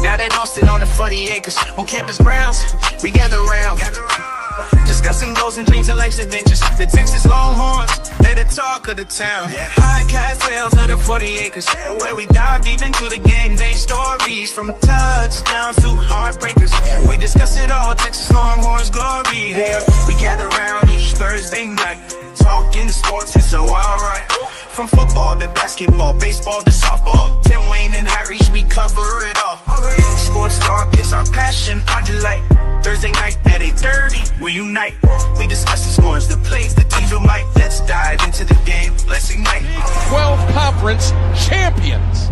Now they lost it on the 40 acres on campus grounds. We gather round, discussing goals and dreams and life's adventures. The Texas Longhorns, they're the talk of the town. High castles of the 40 acres, where we dive deep into the game day stories, from touchdowns to heartbreakers. We discuss it all, Texas Longhorns glory. Here we gather round each Thursday night, talking sports, it's so alright. From football to basketball, baseball to softball, Tim Wayne and Harry, we cover it all. Sports talk is our passion, our delight. Thursday night at 8:30, we unite. We discuss the scores, the plays, the teams we might. Let's dive into the game, let's ignite. 12 conference champions.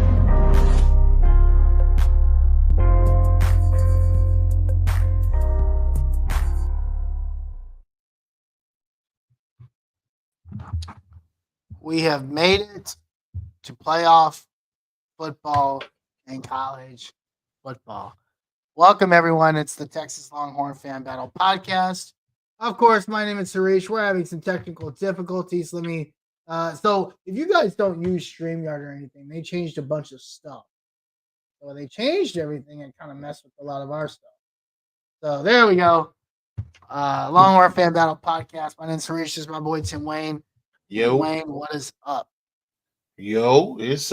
We have made it to playoff football and college football. Welcome, everyone. It's the Texas Longhorn Fan Battle Podcast. Of course, my name is Suresh. We're having some technical difficulties. So if you guys don't use StreamYard or anything, they changed a bunch of stuff. So when they changed everything, it kind of messed with a lot of our stuff. So there we go. Longhorn Fan Battle Podcast. My name is Suresh. This is my boy, Tim Wayne. Yo, Wayne, what is up? yo, it's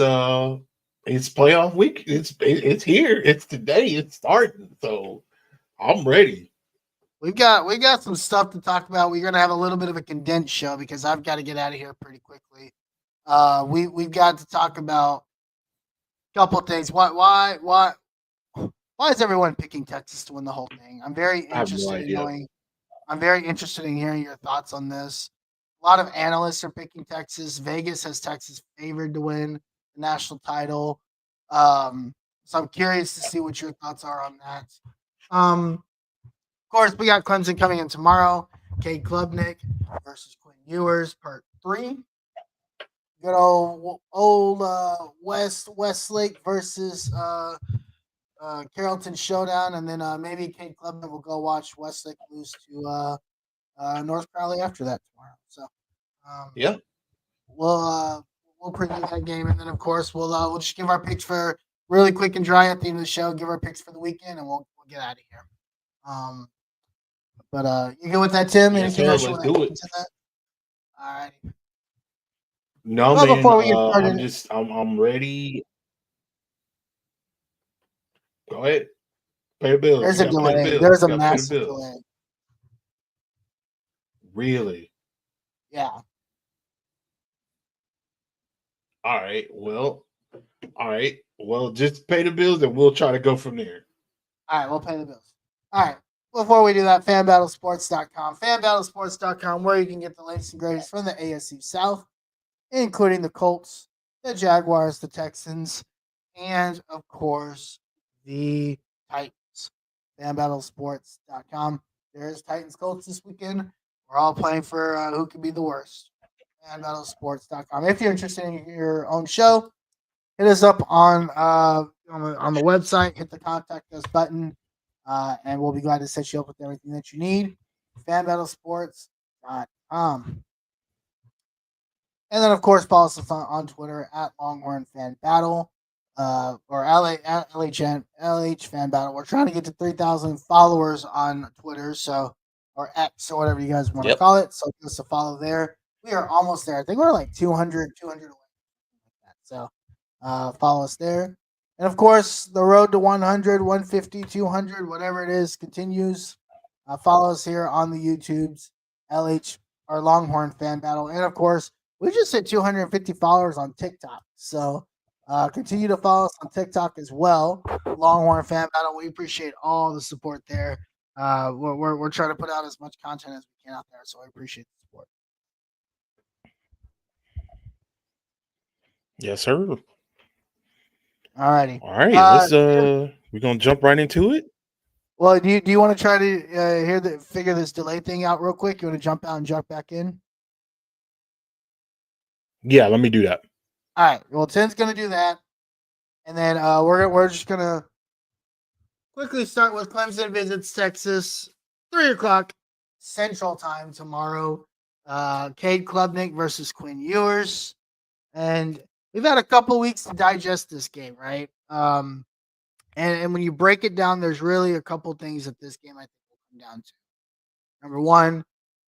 playoff week. It's here. It's today. It's starting. So I'm ready. we've got some stuff to talk about. We're gonna have a little bit of a condensed show because I've got to get out of here pretty quickly. We've got to talk about a couple things. Why is everyone picking Texas to win the whole thing? I'm very I have no interested in idea. knowing. I'm very interested in hearing your thoughts on this. A lot of analysts are picking Texas. Vegas has Texas favored to win the national title. So I'm curious to see what your thoughts are on that. Of course, we got Clemson coming in tomorrow. Cade Klubnik versus Quinn Ewers, part 3. Good old Westlake versus Carrollton showdown, and then maybe Cade Klubnik will go watch Westlake lose to North Crowley after that tomorrow. So Yeah. we'll preview that game, and then of course we'll just give our picks for really quick and dry at the end of the show. Give our picks for the weekend, and we'll get out of here. But you good with that, Tim? Yes, Anything sir. else you Let's want to do add it. to that? All right. No, Well, man. before we get started, I'm ready. Go ahead. Pay the bills. there's You a got to pay the delay. bills. There's You a got to pay the massive bills. delay. Really? Yeah. All right. Well. All right. Well, just pay the bills, and we'll try to go from there. All right, we'll pay the bills. All right. Before we do that, fanbattlesports.com. Fanbattlesports.com, where you can get the latest and greatest from the ASC South, including the Colts, the Jaguars, the Texans, and, of course, the Titans. Fanbattlesports.com. There's Titans Colts this weekend. We're all playing for who can be the worst. Fanbattlesports.com. If you're interested in your own show, hit us up on the website. Hit the contact us button, and we'll be glad to set you up with everything that you need. FanBattleSports.com. And then, of course, follow us on Twitter at Longhorn Fan Battle or LH Fan Battle. We're trying to get to 3,000 followers on Twitter, or X or whatever you guys want to call it. So give us a follow there. We are almost there. I think we're like 200 away. So follow us there. And of course, the road to 100, 150, 200, whatever it is, continues. Follow us here on the YouTubes, LH, our Longhorn Fan Battle. And of course, we just hit 250 followers on TikTok. So continue to follow us on TikTok as well, Longhorn Fan Battle. We appreciate all the support there. We're trying to put out as much content as we can out there. So I appreciate the support. Yes, sir. Alrighty. All right. Let's we're gonna jump right into it. Well, do you want to try to figure this delay thing out real quick? You want to jump out and jump back in? Yeah, let me do that. All right. Well, Tim's gonna do that, and then we're just gonna quickly start with Clemson visits Texas, 3:00 Central Time tomorrow. Cade Klubnik versus Quinn Ewers, and we've had a couple weeks to digest this game, right? And when you break it down, there's really a couple things that this game I think will come down to. Number one,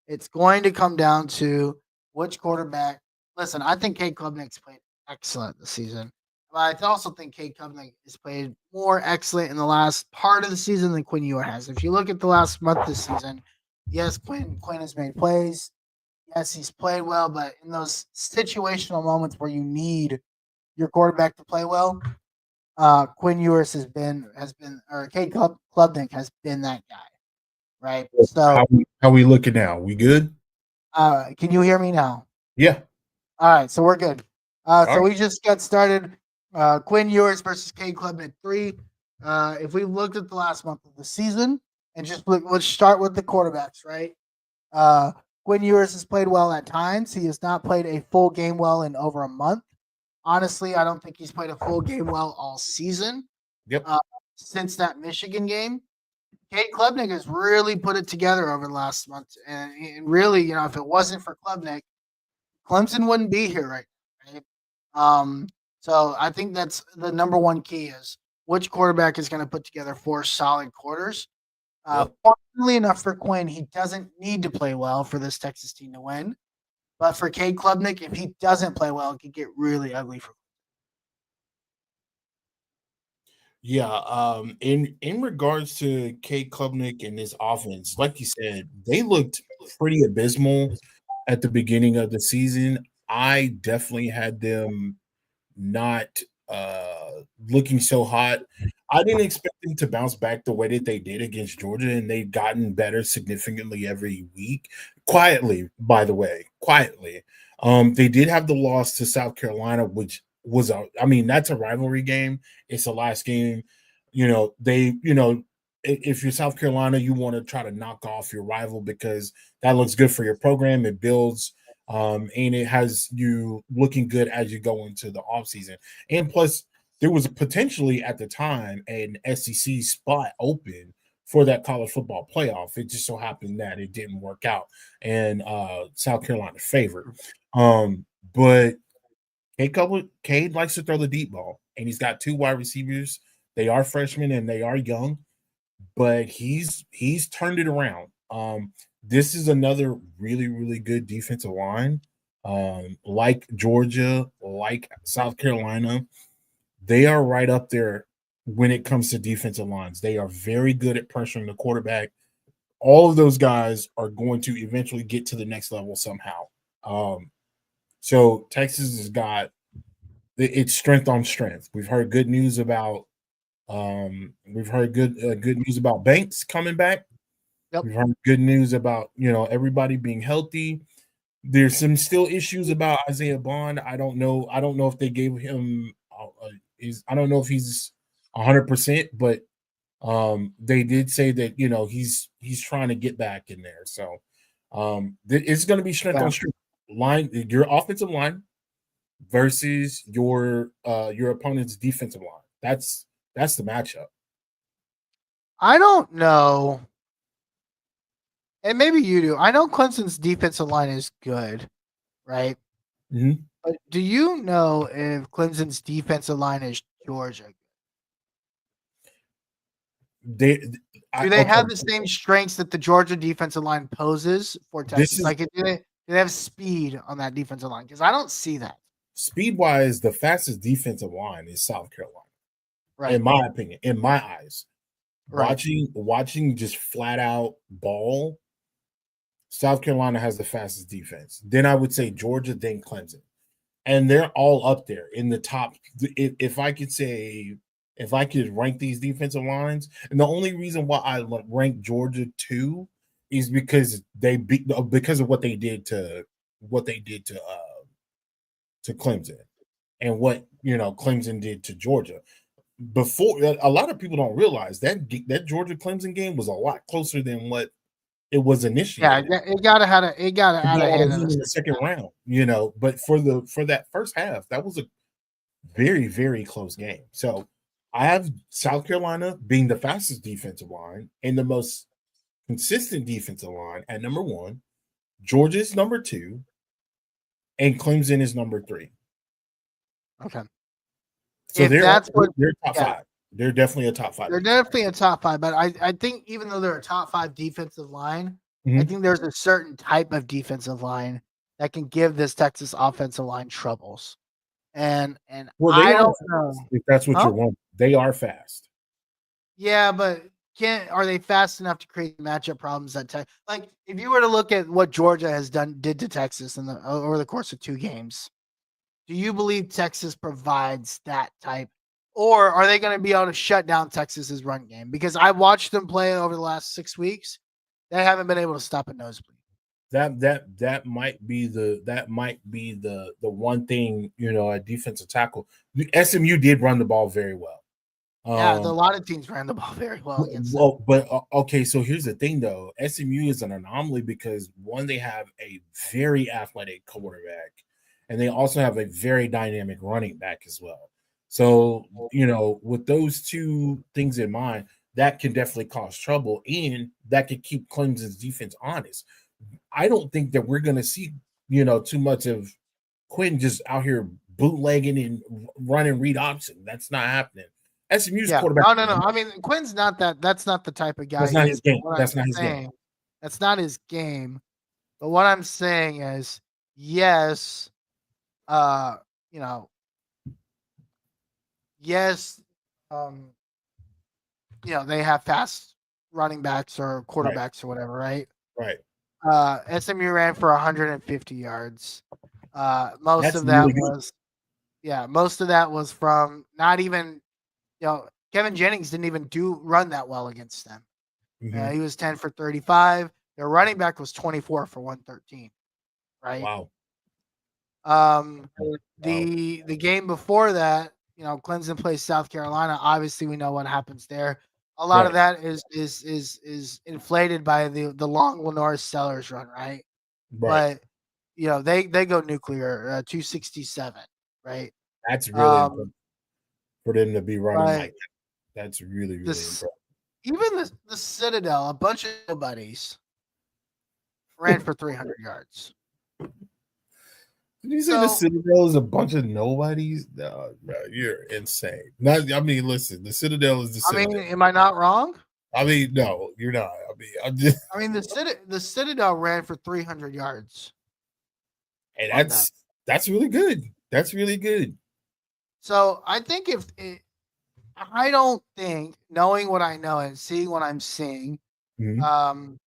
it's going to come down to which quarterback. Listen, I think Cade Klubnik's played excellent this season. But I also think Cade Klubnik has played more excellent in the last part of the season than Quinn Ewers has. If you look at the last month this season, yes, Quinn has made plays. Yes, he's played well, but in those situational moments where you need your quarterback to play well, Quinn Ewers has been, or Cade Klubnik has been that guy, right? So how we looking now? We good? Can you hear me now? Yeah. All right, so we're good. So right. we just got started. Quinn Ewers versus Cade Klubnik 3. If we looked at the last month of the season and just let's start with the quarterbacks, right? Quinn Ewers has played well at times. He has not played a full game well in over a month. Honestly, I don't think he's played a full game well all season. Yep. Since that Michigan game, Cade Klubnik has really put it together over the last month. And really, if it wasn't for Klubnik, Clemson wouldn't be here right now, right? So I think that's the number one key is which quarterback is going to put together 4 solid quarters. Fortunately enough for Quinn, he doesn't need to play well for this Texas team to win. But for Cade Klubnik, if he doesn't play well, it could get really ugly for him. Yeah, in regards to Kate Klubnik and this offense, like you said, they looked pretty abysmal at the beginning of the season. I definitely had them not looking so hot. I didn't expect them to bounce back the way that they did against Georgia, and they've gotten better significantly every week. Quietly, by the way, quietly. They did have the loss to South Carolina, which was I mean, that's a rivalry game. It's the last game. If you're South Carolina, you want to try to knock off your rival because that looks good for your program. It builds and it has you looking good as you go into the offseason. And plus, there was potentially at the time an SEC spot open for that college football playoff. It just so happened that it didn't work out, and South Carolina favored. But Cade likes to throw the deep ball, and he's got two wide receivers. They are freshmen and they are young, but he's turned it around. This is another really, really good defensive line. Like Georgia, like South Carolina, they are right up there when it comes to defensive lines. They are very good at pressuring the quarterback. All of those guys are going to eventually get to the next level somehow. So Texas has got it's strength on strength. We've heard good news about good news about Banks coming back. Yep. We've heard good news about everybody being healthy. There's some still issues about Isaiah Bond. I don't know. I don't know if they gave him I don't know if he's 100%, but they did say that he's trying to get back in there. So it's going to be strength on strength line. Your offensive line versus your opponent's defensive line. That's the matchup. I don't know. And maybe you do. I know Clemson's defensive line is good, right? Mm-hmm. But do you know if Clemson's defensive line is Georgia? Do they have the same strengths that the Georgia defensive line poses for Texas? Do they have speed on that defensive line? Because I don't see that. Speed-wise, the fastest defensive line is South Carolina. Right. In my opinion, in my eyes. Right. Watching just flat out ball, South Carolina has the fastest defense. Then I would say Georgia, then Clemson. And they're all up there in the top. If I could rank these defensive lines, and the only reason why I rank Georgia 2 is because because of what they did to Clemson and what Clemson did to Georgia. Before, a lot of people don't realize that Georgia Clemson game was a lot closer than what it was initiated. Yeah, it got out of hand in the second round, But for that first half, that was a very, very close game. So I have South Carolina being the fastest defensive line and the most consistent defensive line at number 1. Georgia is number 2, and Clemson is number 3. Okay. So they're top 5. They're definitely a top 5. They're definitely a top 5, but I think even though they're a top 5 defensive line, I think there's a certain type of defensive line that can give this Texas offensive line troubles. And I don't know if that's what you're wanting. They are fast. Yeah, but are they fast enough to create matchup problems that like if you were to look at what Georgia did to Texas over the course of 2 games, do you believe Texas provides that type, or are they going to be able to shut down Texas's run game? Because I watched them play over the last 6 weeks, they haven't been able to stop a nosebleed. That might be the one thing, a defensive tackle. SMU did run the ball very well. Yeah, a lot of teams ran the ball very well against them. But okay, so here's the thing though. SMU is an anomaly because one, they have a very athletic quarterback, and they also have a very dynamic running back as well. So, with those two things in mind, that can definitely cause trouble, and that could keep Clemson's defense honest. I don't think that we're going to see, too much of Quinn just out here bootlegging and running read option. That's not happening. SMU's quarterback. No. I mean, Quinn's not that. That's not the type of guy. That's not his game. That's not his game. That's not his game. But what I'm saying is, yes, yes, they have fast running backs or quarterbacks or whatever, right? Right. SMU ran for 150 yards. Most That's of that really good. most of that was from not even, Kevin Jennings didn't even run that well against them. Mhm. He was 10 for 35. Their running back was 24 for 113, right? Wow. Um, Wow. the game before that, Clemson plays South Carolina. Obviously, we know what happens there. A lot of Right. that is inflated by the long Lenore Sellers run, right? Right. But they go nuclear, 267, right? That's really Um, impressive for them to be running but like that. That's really, really this impressive. even the Citadel, a bunch of nobodies ran for 300 yards. Did you say the So Citadel is a bunch of nobodies? No, you're insane. Not, I mean, listen, the Citadel is the I mean, Citadel. am I not wrong? I mean, no, you're not. I mean, I'm just, I mean, the Citadel ran for 300 yards and on them. that's really good. That's really good. So I think I don't think, knowing what I know and seeing what I'm seeing, Mhm. um,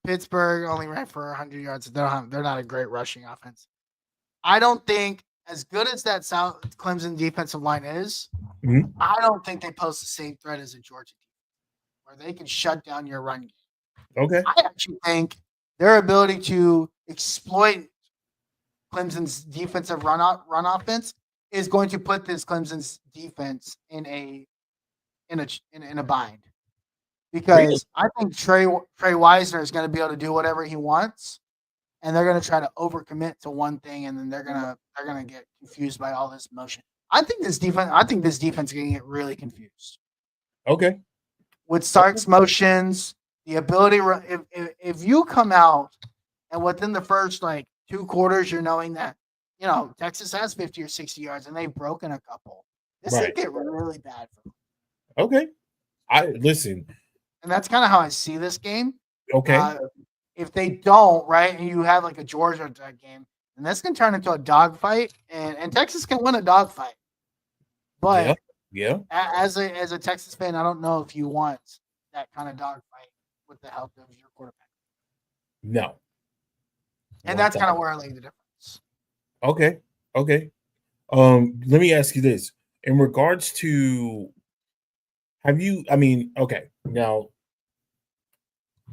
Pittsburgh only ran for 100 yards. They're not a great rushing offense. I don't think, as good as that South Clemson defensive line is, Mhm. I don't think they pose the same threat as a Georgia team, where they can shut down your run game. Okay. I actually think their ability to exploit Clemson's defensive run offense is going to put this Clemson's defense in a bind, Really? because I think Trey Wisner is going to be able to do whatever he wants, and they're going to try to overcommit to one thing, and then they're gonna get confused by all this motion. I think this defense is going to get really confused Okay. with Okay. Sark's motions, the ability. If you come out and within the first like 2 quarters, you're knowing that Texas has 50 or 60 yards and they've broken a couple, this could Right. get really bad for them. Okay. I listen. And that's kind of how I see this game. Okay. Uh, if they don't, right, and you have like a Georgia type game, and this can turn into a dogfight, and Texas can win a dogfight. Yeah. But Yeah. as a Texas fan, I don't know if you want that kind of dogfight with the help of your quarterback. No. And One that's kind of time. where I lay the difference. Okay. Okay. Let me ask you this. In regards to have you, I mean, okay. Now,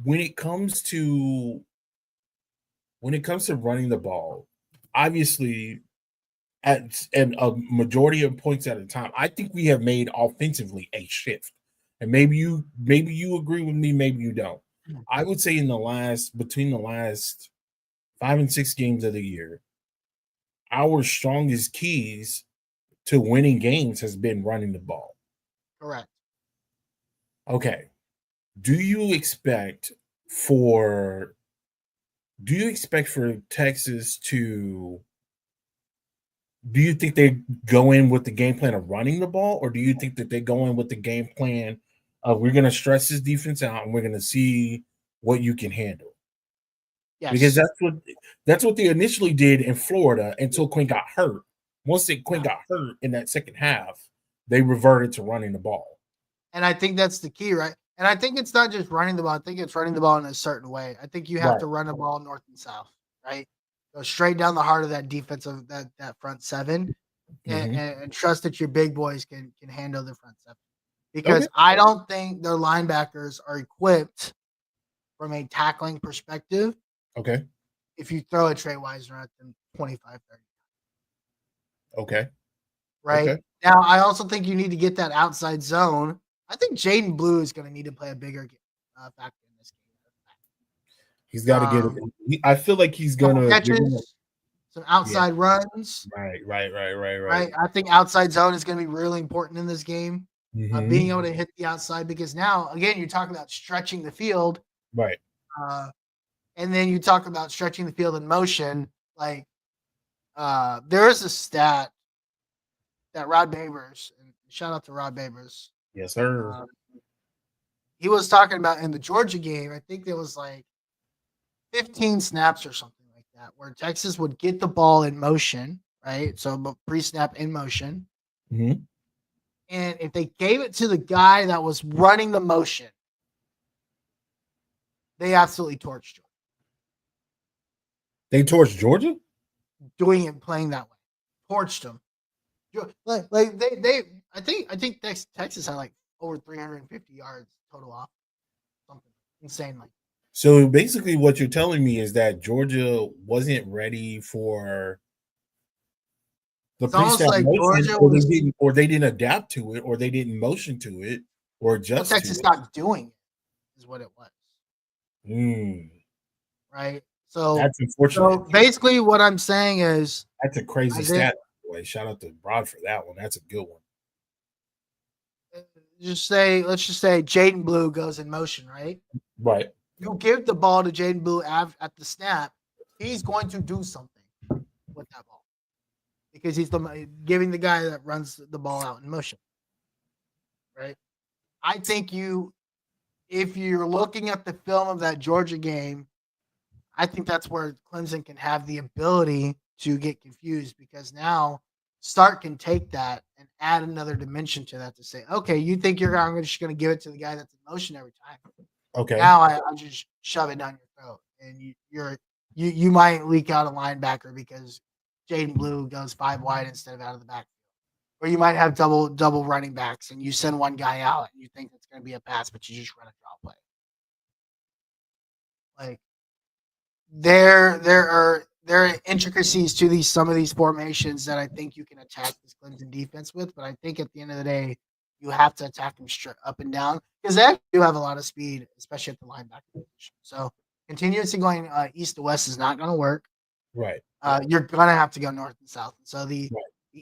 when it comes to running the ball, obviously at a majority of points at a time, I think we have made offensively a shift. And maybe you agree with me, maybe you don't. I would say between the last 5 and 6 games of the year, our strongest keys to winning games has been running the ball. Correct. Okay. Do you expect for Texas to do you think they go in with the game plan of running the ball, or do you think that they go in with the game plan of we're going to stress this defense out and we're going to see what you can handle? Because Yes. that's what they initially did in Florida until Quinn got hurt. Once Quinn got hurt in that second half, they reverted to running the ball. And I think that's the key, right? And I think it's not just running the ball. I think it's running the ball in a certain way. I think you have Right. to run the ball north and south, right? Go straight down the heart of that defensive that front seven, and, Mm-hmm. and trust that your big boys can handle the front seven. Okay. Because I don't think their linebackers are equipped from a tackling perspective Okay. if you throw a Trey Wisner at them 25, 30. Okay. Right? Okay. Now, I also think you need to get that outside zone. I think Jaden Blue is going to need to play a bigger factor in this game. He's got to get it. I feel like he's Couple gonna. catches, some outside runs. Right. I think outside zone is going to be really important in this game. Mm-hmm. Being able to hit the outside, because now, again, you're talking about stretching the field. Right. And then you talk about stretching the field in motion. Like, there is a stat that Rod Babers, and shout out to Rod Babers. Yes, sir. He was talking about in the Georgia game, I think there was like 15 snaps or something like that, where Texas would get the ball in motion, right? So pre-snap in motion. Mm-hmm. And if they gave it to the guy that was running the motion, they absolutely torched him. They torched Georgia? Doing it, playing that way. Torched him. Like they I think Texas had like over 350 yards total off. Something insane like. So basically what you're telling me is that Georgia wasn't ready for the It's almost pre-snap like motion, Georgia or was they didn't adapt to it, or they didn't motion to it, or adjust Texas to it. not doing it is what it was. Right? That's unfortunate. So basically what I'm saying is That's a crazy I think- stat. Boy, shout out to Broad for that one. That's a good one. let's just say Jaden Blue goes in motion, right? Right. You give the ball to Jaden Blue at the snap, he's going to do something with that ball because he's giving the guy that runs the ball out in motion, right? I think if you're looking at the film of that Georgia game, I think that's where Clemson can have the ability to get confused because now Stark can take that and add another dimension to that to say, okay, you think I'm just going to give it to the guy that's in motion every time. Okay. Now I just shove it down your throat, and you might leak out a linebacker because Jaden Blue goes 5 wide instead of out of the backfield, or you might have double running backs, and you send one guy out, and you think it's going to be a pass, but you just run a draw play. Like there are intricacies to some of these formations that I think you can attack this Clemson defense with, but I think at the end of the day, you have to attack them straight up and down because they do have a lot of speed, especially at the linebacker position. So continuously going east to west is not going to work. Right. You're going to have to go north and south. And so the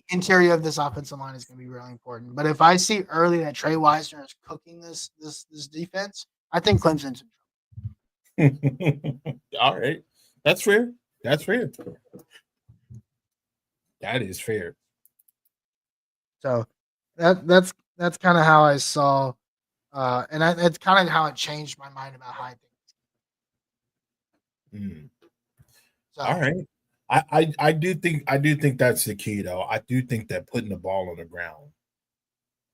interior of this offensive line is going to be really important. But if I see early that Trey Wisner is cooking this defense, I think Clemson's in trouble. All right. That's fair. That's fair. That is fair. So that's kind of how I saw, and that's kind of how it changed my mind about how I think. So, all right, I do think that's the key, though. I do think that putting the ball on the ground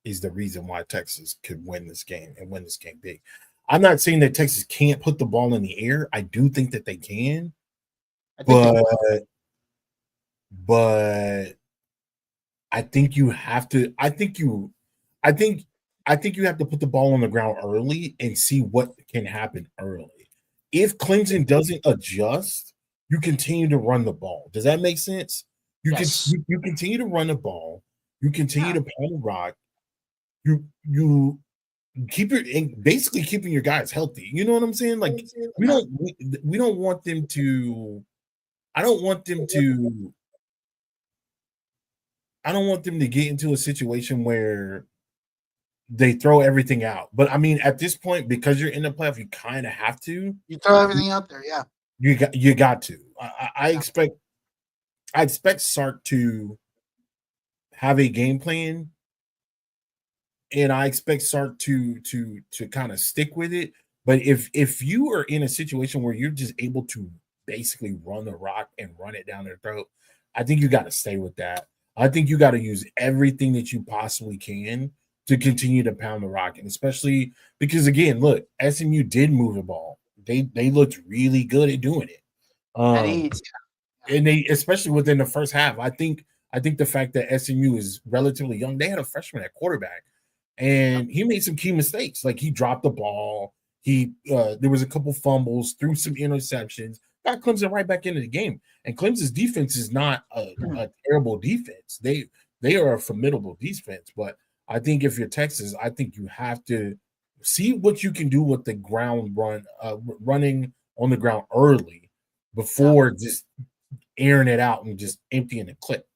is the reason why Texas could win this game and win this game big. I'm not saying that Texas can't put the ball in the air. I do think that they can, but I think you have to. I think you have to put the ball on the ground early and see what can happen early. If Clemson doesn't adjust, you continue to run the ball. Does that make sense? You continue to run the ball. You continue to pound the rock. You keep basically keeping your guys healthy. You know what I'm saying? Like we don't want them to. I don't want them to get into a situation where they throw everything out. But I mean, at this point, because you're in the playoff, you kind of have to. You throw everything out there, yeah. You got to. I expect Sark to have a game plan, and I expect Sark to kind of stick with it. But if you are in a situation where you're just able to basically run the rock and run it down their throat, I think you got to stay with that. I think you got to use everything that you possibly can to continue to pound the rock, and especially because, again, look, SMU did move the ball. They looked really good at doing it. And they, especially within the first half, I think the fact that SMU is relatively young, they had a freshman at quarterback, and he made some key mistakes. Like he dropped the ball. There was a couple fumbles, threw some interceptions, got Clemson right back into the game. And Clemson's defense is not a terrible defense. They are a formidable defense. But I think if you're Texas, I think you have to see what you can do with the ground running on the ground early before just airing it out and just emptying the clip.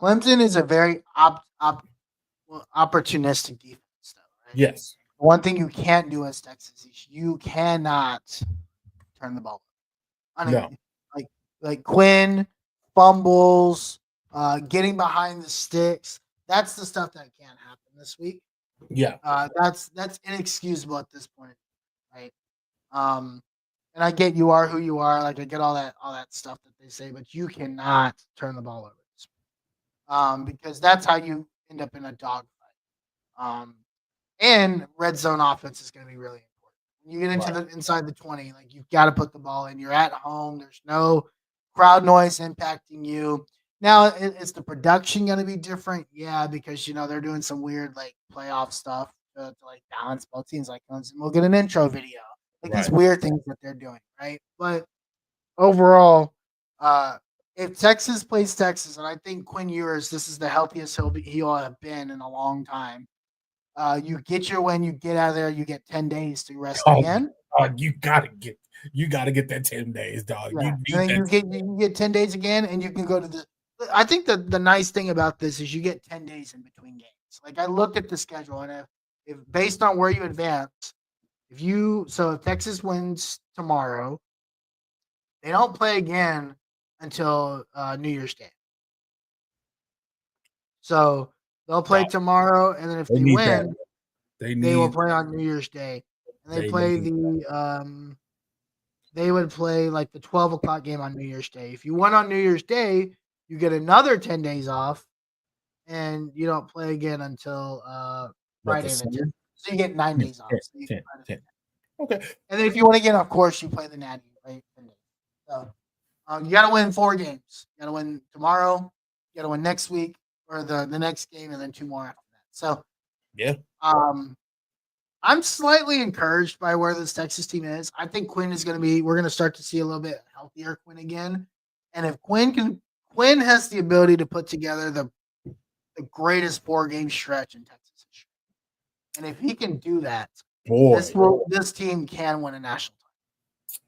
Clemson is a very opportunistic defense, though, right? Yes. One thing you can't do as Texas is you cannot turn the ball over. No. Like Quinn, fumbles, getting behind the sticks. That's the stuff that can't happen this week. Yeah. That's inexcusable at this point, right? And I get you are who you are. Like I get all that stuff that they say, but you cannot turn the ball over. Because that's how you end up in a dogfight. And red zone offense is going to be really important. When you get into Right. the inside the 20, like you've got to put the ball in. You're at home. There's no crowd noise impacting you. Now, is the production going to be different? Yeah, because they're doing some weird like playoff stuff to like balance both teams. Like we'll get an intro video, like these Right. weird things that they're doing, right? But overall, uh, if Texas plays Texas, and I think Quinn Ewers, this is the healthiest he'll have been in a long time. You get your win, you get out of there, you get 10 days to rest Oh, again. you gotta get that 10 days, dog. Yeah. You And need then that. you get 10 days again, and you can go to I think the nice thing about this is you get 10 days in between games. Like I looked at the schedule, and if based on where you advance, if Texas wins tomorrow, they don't play again until New Year's Day. So they'll play Dog, tomorrow, and then if they they need that. win, They they will need. play on New Year's Day. And They need. they would play like the 12 o'clock game on New Year's Day. If you won on New Year's Day, you get another 10 days off, and you don't play again until What the Friday the 10th. summer? So you get 9 days off. 10, So you 10, Friday the 10. 10th. Okay. And then if you win again, of course, you play the Natty, right? So you got to win 4 games. You got to win tomorrow. You got to win next week or the next game, and then 2 more after that. So Yeah. I'm slightly encouraged by where this Texas team is. I think Quinn is going to be. We're going to start to see a little bit healthier Quinn again. And if Quinn has the ability to put together the greatest 4 game stretch in Texas history, and if he can do that, Boy. this team can win a national title.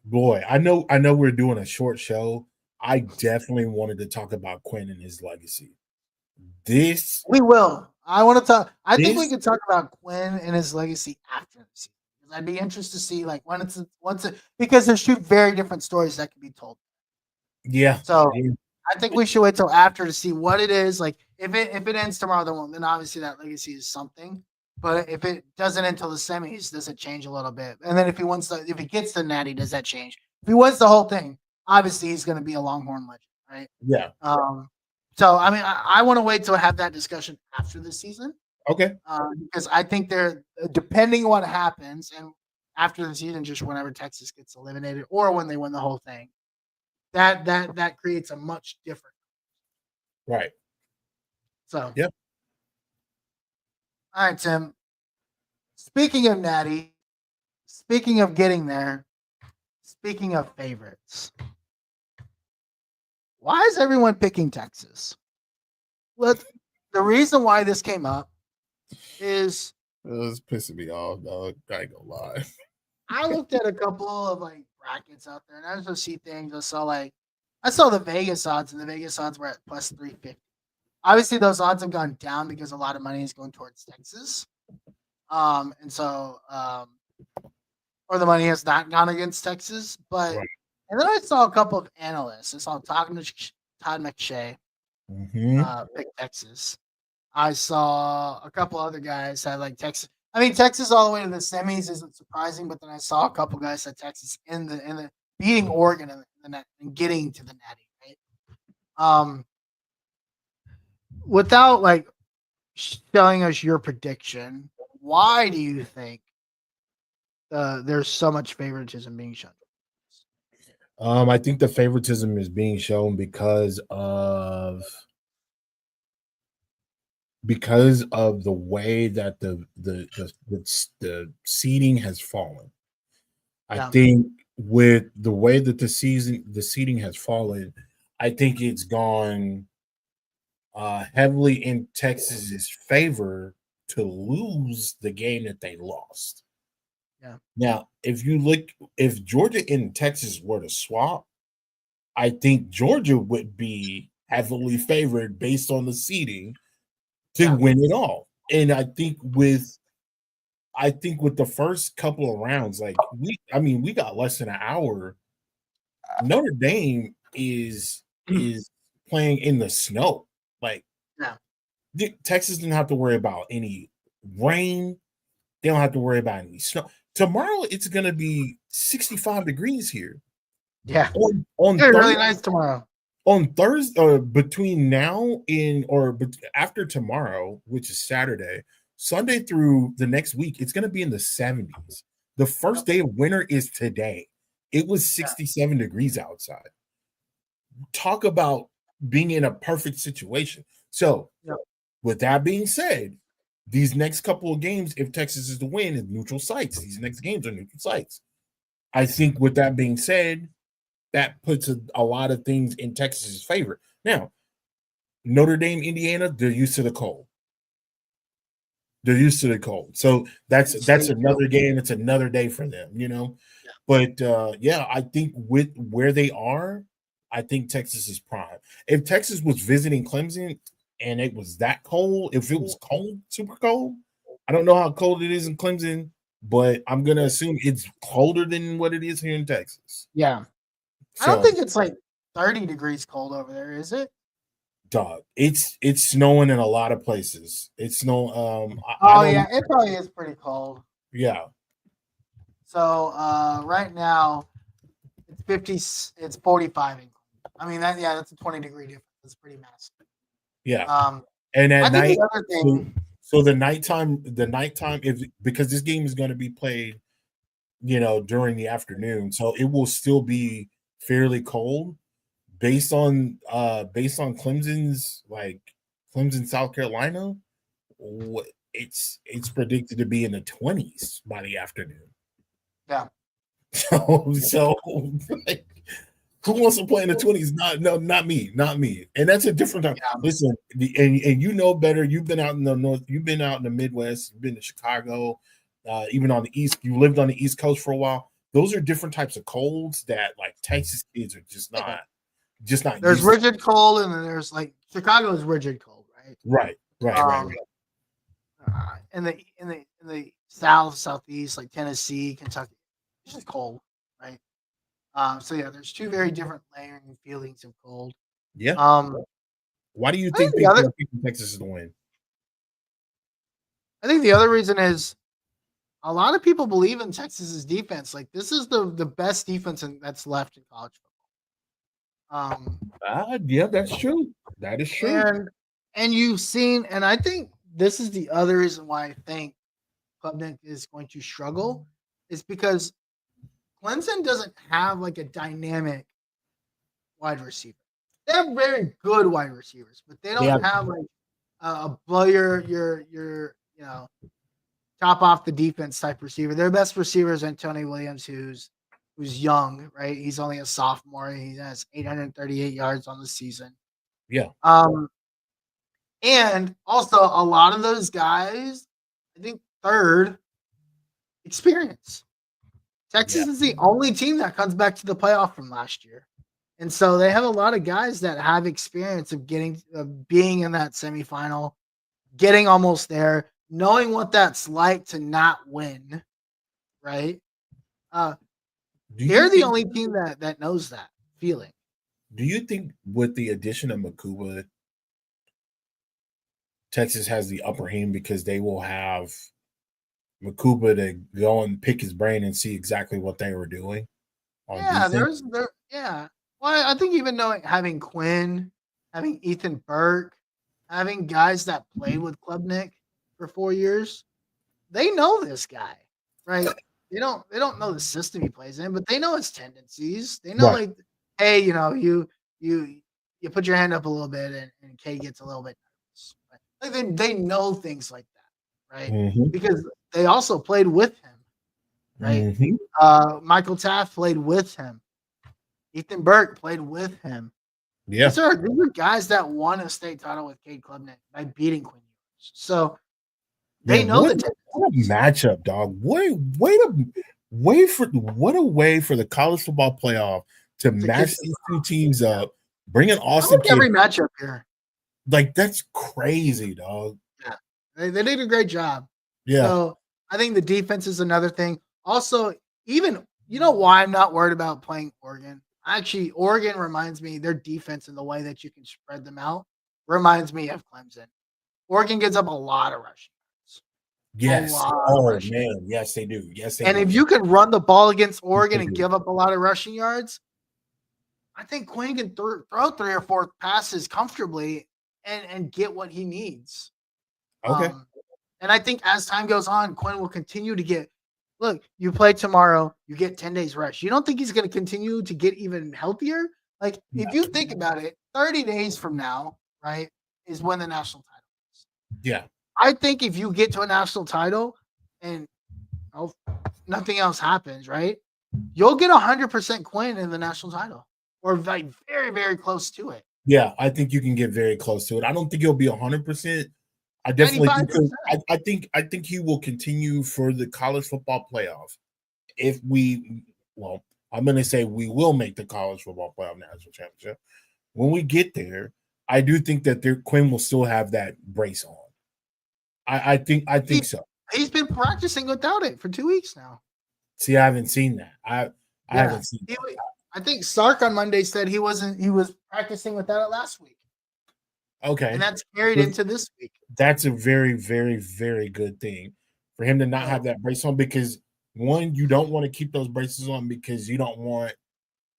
Boy, I know we're doing a short show. I definitely wanted to talk about Quinn and his legacy. We will. I want to talk. I think we This could talk about Quinn and his legacy after the season. Because I'd be interested to see like because there's 2 very different stories that can be told. yeah. So Yeah. I think we should wait till after to see what it is. Like if it ends tomorrow, then obviously that legacy is something. But if it doesn't until the semis, does it change a little bit? And then if he gets the Natty, does that change? If he wins the whole thing, obviously he's going to be a Longhorn legend, right? Yeah. So I mean, I want to wait till have that discussion after the season. Okay. Because I think depending on what happens, and after the season, just whenever Texas gets eliminated or when they win the whole thing, that creates a much different. Right. So Yep. All right, Tim. Speaking of Natty, speaking of getting there, speaking of favorites, why is everyone picking Texas? The reason why this came up is It was pissing me off, dog. I ain't gonna lie. I looked at a couple of like brackets out there, and I just see things. I saw the Vegas odds, and the Vegas odds were at plus 350. Obviously, those odds have gone down because a lot of money is going towards Texas, and so or the money has not gone against Texas. But Right. and then I saw a couple of analysts. I saw Todd McShay pick Texas. I saw a couple other guys had like Texas. I mean, Texas all the way to the semis isn't surprising, but then I saw a couple guys that Texas in the beating Oregon in the net and getting to the Natty, right? Without like telling us your prediction, why do you think there's so much favoritism being shown? I think the favoritism is being shown because of the way that the seeding has fallen. Yeah. I think with the way that the seeding has fallen, I think it's gone heavily in Texas's favor to lose the game that they lost. Yeah. Now, if Georgia and Texas were to swap, I think Georgia would be heavily favored based on the seeding to win it all. And I think with the first couple of rounds, like we got less than an hour. Notre Dame is playing in the snow. Like, Texas didn't have to worry about any rain. They don't have to worry about any snow. Tomorrow it's gonna be 65 degrees here. Yeah. On Thursday, really nice tomorrow. On Thursday, between now and after tomorrow, which is Saturday. Sunday through the next week, it's going to be in the 70s. The first day of winter is today. It was 67 degrees outside. Talk about being in a perfect situation. So, with that being said, these next couple of games, if Texas is to win, is neutral sites. These next games are neutral sites. I think with that being said, that puts a lot of things in Texas's favor. Now, Notre Dame, Indiana, they're used to the cold. They're used to the cold. So that's another game. It's another day for them, you know. Yeah. But I think with where they are, I think Texas is prime. If Texas was visiting Clemson and it was that cold, if it was cold, super cold, I don't know how cold it is in Clemson, but I'm gonna assume it's colder than what it is here in Texas. Yeah. So, I don't think it's like 30 degrees cold over there, is it? dog, it's snowing in a lot of places. It's snow. It probably is pretty cold. Yeah. So right now it's 50. It's 45. I mean that's a 20-degree difference. That's pretty massive. Yeah. And at night, the other thing, so the nighttime, because this game is going to be played, during the afternoon, so it will still be fairly cold based on Clemson's Clemson, South Carolina. It's predicted to be in the 20s by the afternoon. Yeah. So who wants to play in the 20s? Not me. And that's a different time. Yeah. Listen, and you know better. You've been out in the north. You've been out in the Midwest. You've been to Chicago, even on the East. You lived on the East Coast for a while. Those are different types of colds that Texas kids are just not. There's rigid cold, and then there's Chicago's rigid cold, right? Right. In the South, Southeast, like Tennessee, Kentucky, it's just cold, right? So there's two very different layering feelings of cold. Yeah. Why do you think people are picking Texas to win? I think the other reason is a lot of people believe in Texas's defense. Like, this is the best defense that's left in college football. Yeah, that's true. That is true. And you've seen, and I think this is the other reason why I think Klubnik is going to struggle, is because Clemson doesn't have a dynamic wide receiver. They have very good wide receivers, but they don't have a blow your top off the defense type receiver. Their best receiver is Antonio Williams, who's young, right? He's only a sophomore. He has 838 yards on the season. Yeah. And also a lot of those guys, I think third, experience. Texas is the only team that comes back to the playoff from last year. And so they have a lot of guys that have experience of being in that semifinal, getting almost there, knowing what that's like to not win, right? They're the only team that knows that feeling. Do you think with the addition of Makuba, Texas has the upper hand because they will have Makuba to go and pick his brain and see exactly what they were doing? Well, I think even having Quinn, having Ethan Burke, having guys that played with Klubnik for 4 years, they know this guy, right? They don't know the system he plays in, but they know his tendencies. They know hey, you put your hand up a little bit and Kay gets a little bit nervous. Right? They know things like that, right? Mm-hmm. Because they also played with him, right? Mm-hmm. Michael Taft played with him. Ethan Burke played with him. Yeah. These are guys that won a state title with Cade Klubnik by beating Quinn Ewers. So they know what a matchup, dog. What a way for the college football playoff to match these two teams up, bring an Austin kid. Every matchup here. That's crazy, dog. Yeah. They did a great job. Yeah. So I think the defense is another thing. Also, even why I'm not worried about playing Oregon? Actually, Oregon reminds me, their defense and the way that you can spread them out reminds me of Clemson. Oregon gives up a lot of rushing yards. Yes. Oh, man. Yes, they do. Yes, they do. And if you can run the ball against Oregon and give up a lot of rushing yards, I think Quinn can throw 3 or 4 passes comfortably and get what he needs. Okay. And I think as time goes on, Quinn will continue to get. Look, you play tomorrow, you get 10 days rest. You don't think he's going to continue to get even healthier? Like, if you think about it, 30 days from now, right, is when the national title is. Yeah. I think if you get to a national title and nothing else happens, right, you'll get 100% Quinn in the national title or like very, very close to it. Yeah, I think you can get very close to it. I don't think it'll be 100%. I definitely think I think he will continue for the college football playoff. If I'm going to say we will make the college football playoff national championship. When we get there, I do think that Quinn will still have that brace on. I think so. He's been practicing without it for 2 weeks now. See, I haven't seen that. I haven't seen that. I think Sark on Monday said he was practicing without it last week. Okay. And that's carried into this week. That's a very, very, very good thing for him to not have that brace on, because one, you don't want to keep those braces on because you don't want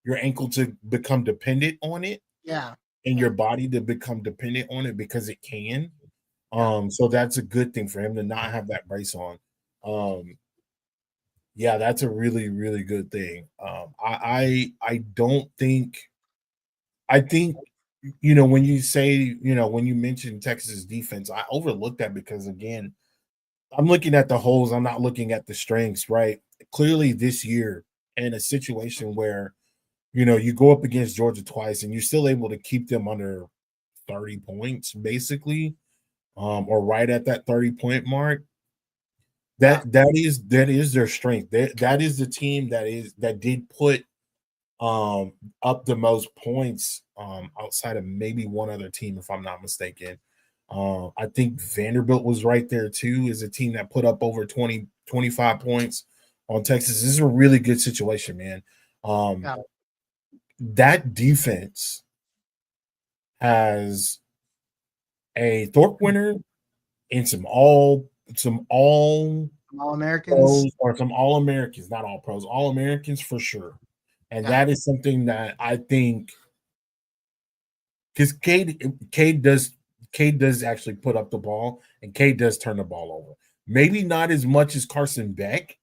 your ankle to become dependent on it. Yeah. And your body to become dependent on it, because it can. So that's a good thing for him to not have that brace on. Yeah, that's a really, really good thing. I think, when you say, when you mention Texas defense, I overlooked that because, again, I'm looking at the holes. I'm not looking at the strengths, right? Clearly this year, in a situation where, you go up against Georgia twice and you're still able to keep them under 30 points, basically, or right at that 30-point mark. That is their strength. That is the team that did put up the most points outside of maybe one other team, if I'm not mistaken. I think Vanderbilt was right there too, as a team that put up over 20, 25 points on Texas. This is a really good situation, man. That defense has a Thorpe winner and some All-Americans or some All-Americans, not all pros, All-Americans for sure. And that is something that I think, because Cade does actually put up the ball, and Cade does turn the ball over. Maybe not as much as Carson Beck,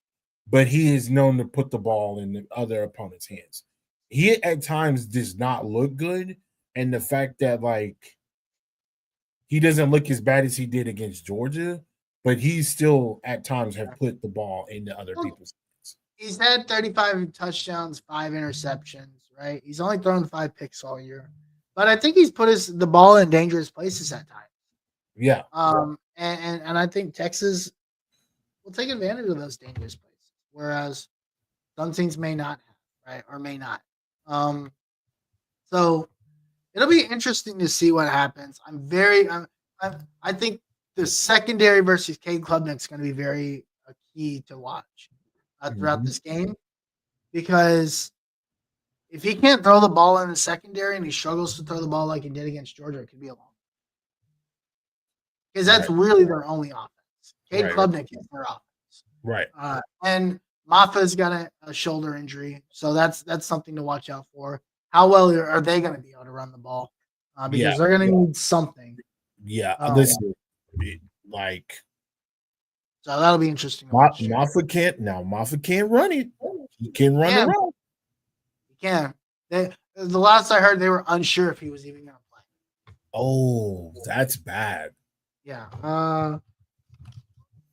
but he is known to put the ball in the other opponent's hands. He at times does not look good, and the fact that, like, he doesn't look as bad as he did against Georgia, but he still at times have put the ball into other people's hands. He's had 35 touchdowns, 5 interceptions, right? He's only thrown 5 picks all year. But I think he's put the ball in dangerous places at times. Yeah. And I think Texas will take advantage of those dangerous places, whereas some teams may not have, right? Or may not. So it'll be interesting to see what happens. I think the secondary versus Cade Klubnik is going to be very key to watch throughout this game, because if he can't throw the ball in the secondary and he struggles to throw the ball like he did against Georgia, it could be a long. Because that's really their only offense. Cade Klubnik is their offense. Right. And Maffa's got a shoulder injury, so that's something to watch out for. How well are they going to be able to run the ball? Because they're going to need something. Yeah, listen, like, so that'll be interesting. Maffa can't run it. He can run it. He can. The last I heard, they were unsure if he was even going to play. Oh, that's bad. Yeah.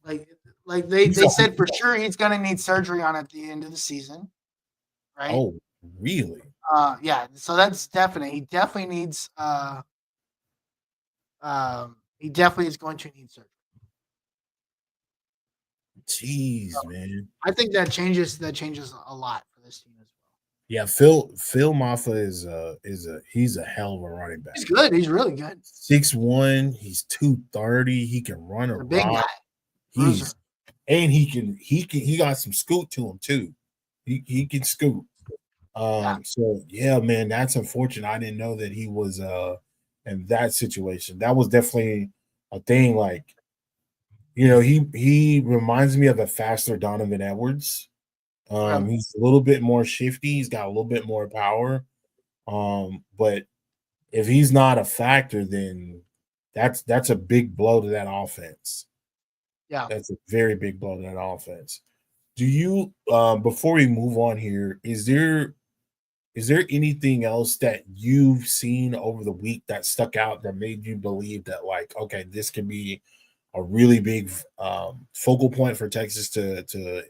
Like they said for sure he's going to need surgery on at the end of the season. Right. Oh, really? Yeah. So that's definite. He definitely needs. He definitely is going to need surgery. Jeez, man. I think that changes a lot for this team as well. Yeah, Phil Maffa he's a hell of a running back. He's good. He's really good. 6'1", he's 230. He can run a big guy. He got some scoot to him too. He can scoot. So yeah, man, that's unfortunate. I didn't know that he was in that situation. That was definitely a thing. Like, he reminds me of a faster Donovan Edwards. He's a little bit more shifty. He's got a little bit more power. But if he's not a factor, then that's a big blow to that offense. Yeah. That's a very big blow to that offense. Do you before we move on here, is there anything else that you've seen over the week that stuck out that made you believe that, like, okay, this could be a really big focal point for Texas to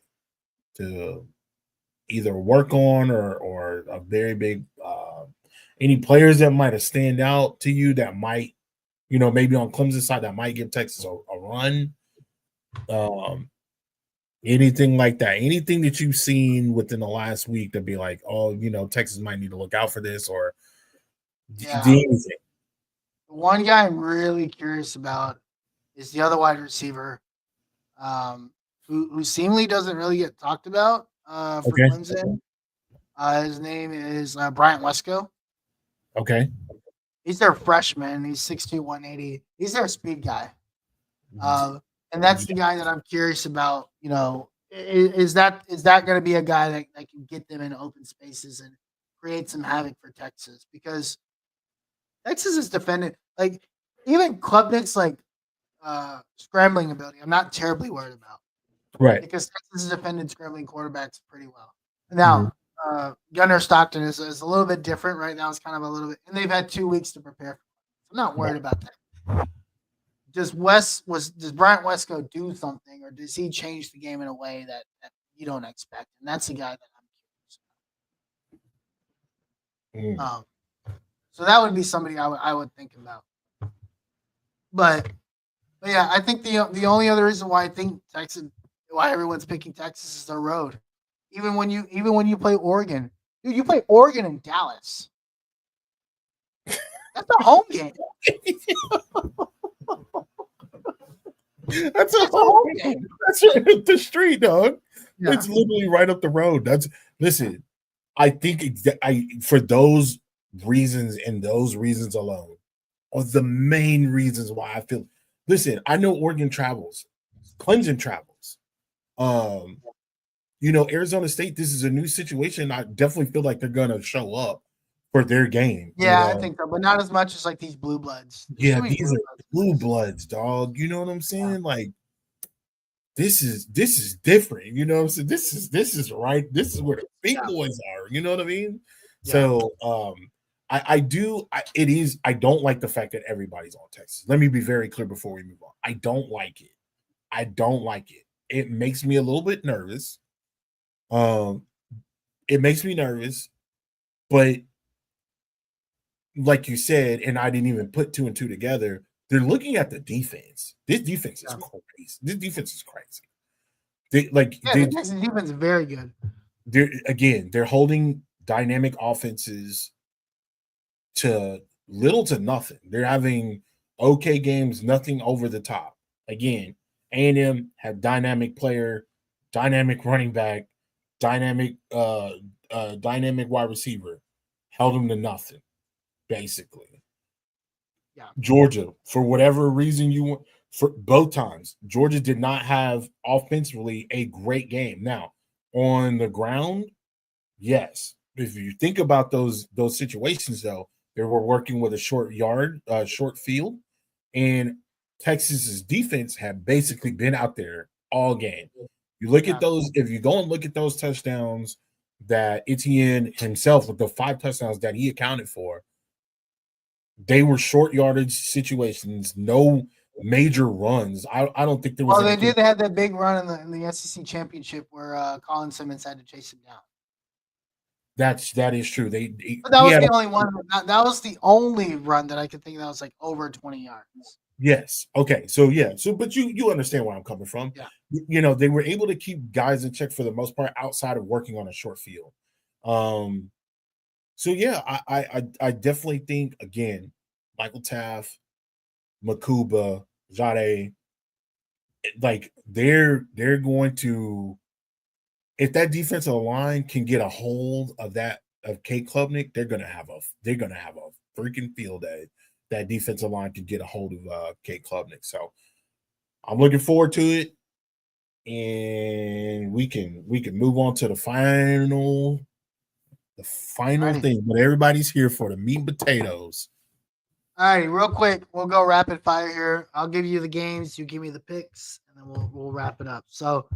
either work on, or a very big any players that might have stand out to you that might, maybe on Clemson's side that might give Texas a run? Anything like that? Anything that you've seen within the last week to be like, oh, Texas might need to look out for this, or Yeah. anything? The one guy I'm really curious about is the other wide receiver, who seemingly doesn't really get talked about for Okay. Clemson. His name is Bryant Wesco. Okay. He's their freshman. He's 6'2", 180. He's their speed guy. And that's the guy that I'm curious about. Is that going to be a guy that can get them in open spaces and create some havoc for Texas? Because Texas is defended, like, even Klubnik's scrambling ability, I'm not terribly worried about, Right. because Texas has defended scrambling quarterbacks pretty well. Now, Gunnar Stockton is a little bit different right now. It's kind of a little bit, and they've had 2 weeks to prepare. I'm not worried about that. Does Bryant Wesco do something, or does he change the game in a way that you don't expect? And that's the guy that I'm curious about. So that would be somebody I would think about. But yeah, I think the only other reason why I think why everyone's picking Texas is their road. Even when you play Oregon, dude, you play Oregon in Dallas. That's a home game. That's a home game. That's right up the street, dog. Yeah. It's literally right up the road. Listen. I think for those reasons and those reasons alone are the main reasons why I feel. Listen, I know Oregon travels, Clemson travels. Arizona State, this is a new situation. I definitely feel like they're gonna show up for their game. Yeah, I think so, but not as much as like these blue bloods. These are blue bloods, dog. You know what I'm saying? Yeah. Like, this is different. You know what I'm saying? This is right. This is where the big boys are. You know what I mean? Yeah. So I don't like the fact that everybody's on Texas. Let me be very clear before we move on. I don't like it. It makes me a little bit nervous. It makes me nervous, but like you said, and I didn't even put 2 and 2 together, they're looking at the defense. This defense is crazy. This defense is crazy. The defense is very good. They're holding dynamic offenses to little to nothing. They're having okay games, nothing over the top. Again, A&M had dynamic player, dynamic running back, dynamic wide receiver, held them to nothing, basically. Yeah. Georgia, for whatever reason you want, for both times, Georgia did not have offensively a great game. Now, on the ground, yes. If you think about those situations, though, they were working with a short field, and Texas's defense had basically been out there all game. You look at those, if you go and look at those touchdowns that Etienne himself, with the 5 touchdowns that he accounted for, they were short yardage situations, no major runs. I don't think there was. Well, they did have that big run in the SEC championship where Colin Simmons had to chase him down. That is true. That was the only one. That was the only run that I could think that was like over 20 yards. Yes. Okay. So yeah. So, but you understand where I'm coming from. Yeah. They were able to keep guys in check for the most part outside of working on a short field. So yeah, I definitely think, again, Michael Taft, Makuba, Jade, like they're going to, if that defensive line can get a hold of Kate Klubnik, they're gonna have a freaking field day. That defensive line can get a hold of Kate Klubnik. So I'm looking forward to it, and we can move on to the final thing, but everybody's here for the meat and potatoes. All right, real quick, we'll go rapid fire here. I'll give you the games, you give me the picks, and then we'll wrap it up. So,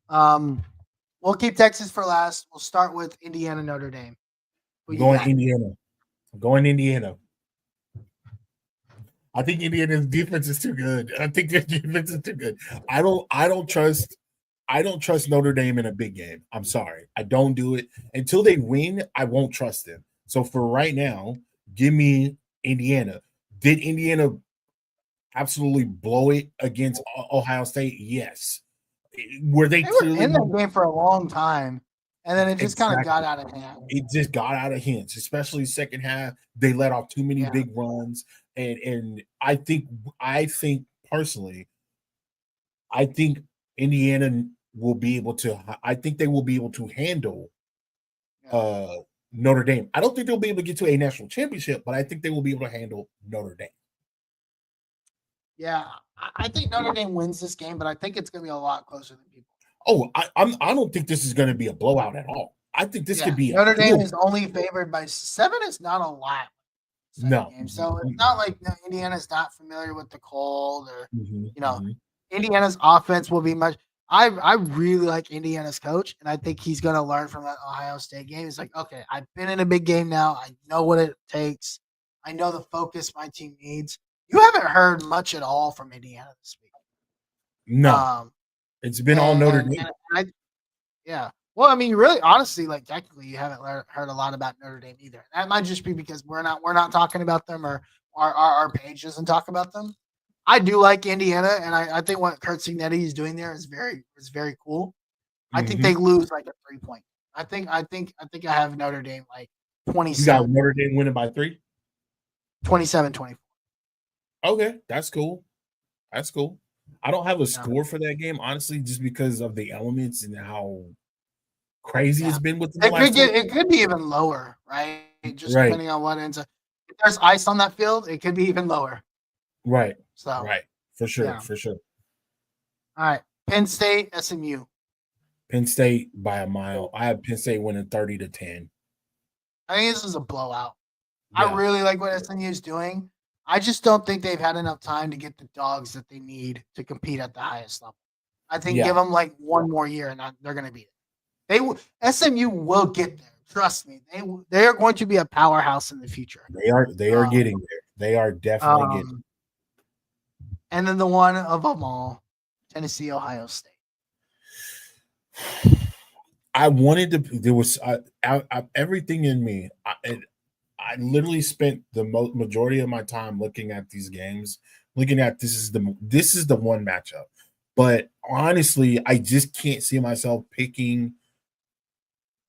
we'll keep Texas for last. We'll start with Indiana Notre Dame. Who I'm you going got? Indiana. I'm going Indiana. I think Indiana's defense is too good. I think their defense is too good. I don't trust Notre Dame in a big game. I'm sorry. I don't do it. Until they win, I won't trust them. So for right now, give me Indiana. Did Indiana absolutely blow it against Ohio State? Yes. Were they They were clearly in that game for a long time, and then it just kind of got exactly? out of hand. It just got out of hand, especially second half. They let off too many Yeah, big runs, and I think personally, I think Indiana will be able to. I think they will be able to handle yeah, uh Notre Dame. I don't think they'll be able to get to a national championship, but I think they will be able to handle Notre Dame. yeah. I think Notre Dame wins this game, but I think it's going to be a lot closer than people. Oh, I don't think this is going to be a blowout at all. I think this could Yeah, be a Notre Dame field. is only favored by 7. Is not a lot. Second No. game, so it's not like Indiana's not familiar with the cold, or Mhm, you know, mhm. Indiana's offense will be much. I really like Indiana's coach, and I think he's going to learn from that Ohio State game. He's like, okay, I've been in a big game now. I know what it takes. I know the focus my team needs. You haven't heard much at all from Indiana this week. No, Um, it's been all Notre and Dame. I, yeah. Well, I mean, really, honestly, like technically, you haven't heard a lot about Notre Dame either. That might just be because we're not talking about them, or our page doesn't talk about them. I do like Indiana, and I think what Kurt Signetti is doing there is very cool. I think Mhm. they lose like a 3 point. I think I have Notre Dame like You got 27, Notre Dame winning by 3? 27, 24. Okay, that's cool. That's cool. I don't have a Yeah. score for that game, honestly, just because of the elements and how crazy it's Yeah. been within the It could last 4 get it could be even lower, right? Just Right, depending on what ends up. If there's ice on that field, it could be even lower. right, So right. For sure, yeah. for sure. All right. Penn State, SMU. Penn State by a mile. I have Penn State winning 30-10. I think this is a blowout. I Yeah, really like what SMU is doing. I just don't think they've had enough time to get the dogs that they need to compete at the highest level. I think yeah. give them like one more year, and they're going to beat it. SMU will get there. Trust me. They are going to be a powerhouse in the future. They are Um, getting there. They are definitely getting. um, and then the one of them all, Tennessee, Ohio State. I wanted to. There was everything in me. I literally spent the majority of my time looking at these games, looking at this is the one matchup. But honestly, I just can't see myself picking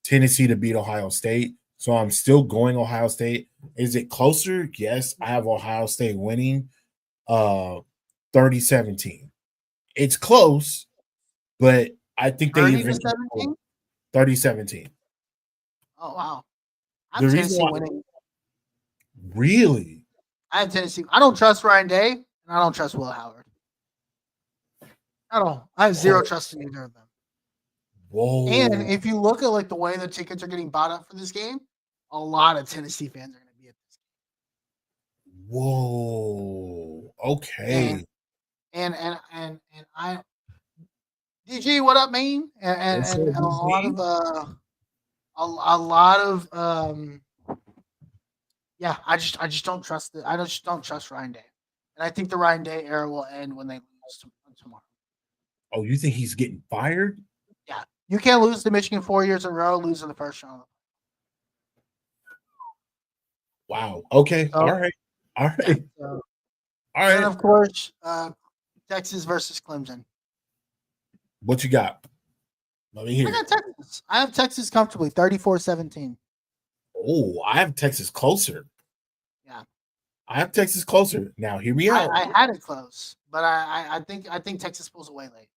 Tennessee to beat Ohio State. So I'm still going Ohio State. Is it closer? Yes, I have Ohio State winning 30-17. It's close, but I think they 30 to eventually 17? 30-17. Oh, wow. I have The reason Tennessee why winning. really I have Tennessee. I don't trust Ryan Day, and I don't trust Will Howard at all. I have zero whoa, trust in either of them. And whoa, if you look at like the way the tickets are getting bought up for this game, a lot of Tennessee fans are going to be at this whoa. game. Okay. And I DG, what up, man? What's up, And a lot DC? of a lot of yeah, I just don't trust it. I just don't trust Ryan Day, and I think the Ryan Day era will end when they lose tomorrow. Oh, you think he's getting fired? Yeah, you can't lose to Michigan 4 years in a row, lose in the first round. Wow. Okay. So All right. All yeah, right. so, All and then right. of course Texas versus Clemson. What you got? Let me I hear it. got Texas. I have Texas comfortably 34-17. Oh, I have Texas closer. Yeah, I have Texas closer. Now, hear me out. I had it close, but I think Texas pulls away late.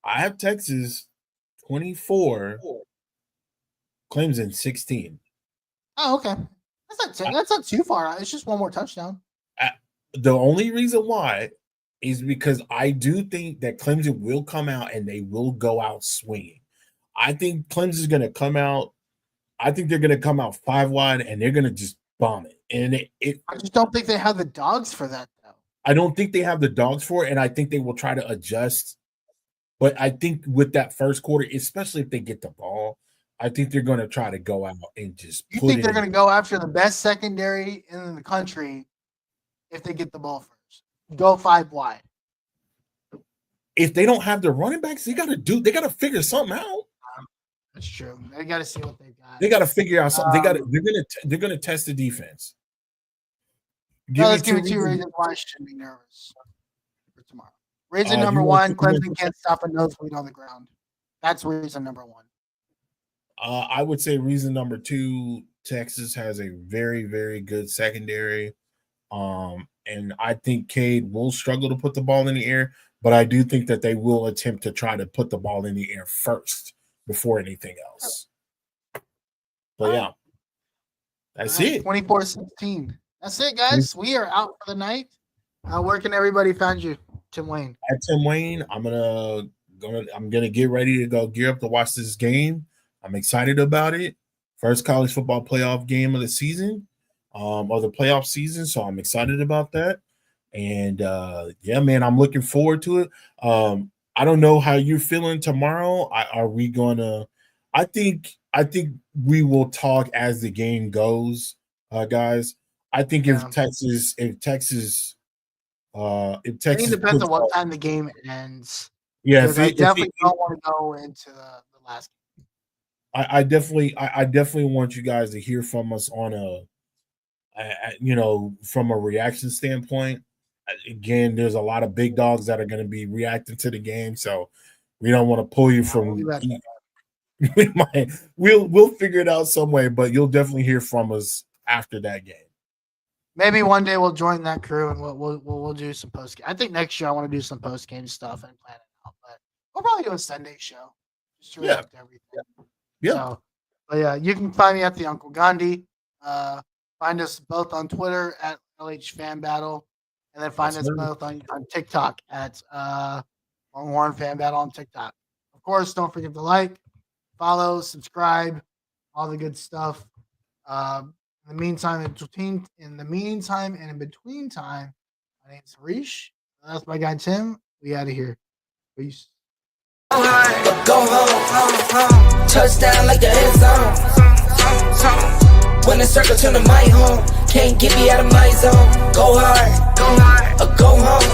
I have Texas 24, Clemson 16. Oh, okay. That's not too far out. It's just one more touchdown. The only reason why is because I do think that Clemson will come out and they will go out swinging. I think Clemson's going to come out. I think they're going to come out 5 wide and they're going to just bomb it. And I just don't think they have the dogs for that, though. I don't think they have the dogs for it, and I think they will try to adjust. But I think with that first quarter, especially if they get the ball, I think they're going to try to go out and just You put think it they're in. going to go after the best secondary in the country if they get the ball first? Go 5 wide. If they don't have the running backs, they got to figure something out. That's true. They got to see what they got. They got to figure out something. They're gonna test the defense. Let's give me 2 reasons why I shouldn't be nervous for tomorrow. Reason number 1, Clemson can't stop a nosebleed on the ground. That's reason number 1. I would say reason number 2, Texas has a very, very good secondary. And I think Cade will struggle to put the ball in the air, but I do think that they will attempt to try to put the ball in the air first before anything else. But yeah, that's it. 24-16. That's it, guys. We are out for the night. Where can everybody find you, Tim Wayne? At Tim Wayne, I'm gonna get ready to go gear up to watch this game. I'm excited about it. First college football playoff game of the season, or the playoff season. So I'm excited about that. And yeah, man, I'm looking forward to it. I don't know how you're feeling tomorrow. Are we gonna? I think we will talk as the game goes, guys. I think if Texas, I think it depends on what time the game ends. Yeah, I definitely don't want to go into the last game. I definitely want you guys to hear from us on from a reaction standpoint. Again, there's a lot of big dogs that are going to be reacting to the game, so we don't want to pull you from. We'll figure it out some way, but you'll definitely hear from us after that game. Maybe one day we'll join that crew and we'll do some post game. I think next year I want to do some post game stuff and plan it out, but we'll probably do a Sunday show just to react to everything. Yeah. So, but yeah, you can find me at the Uncle Gandhi. Find us both on Twitter at LH Fan Battle, and then find us both on TikTok at Longhorn Fan Battle on TikTok. Of course, don't forget to like, follow, subscribe, all the good stuff. In the meantime, and in between time, my name's Harish. That's my guy Tim. We out of here. Peace. Go home, touchdown like the end zone. When the circle turn to my home, can't get me out of my zone. Go hard, or go home.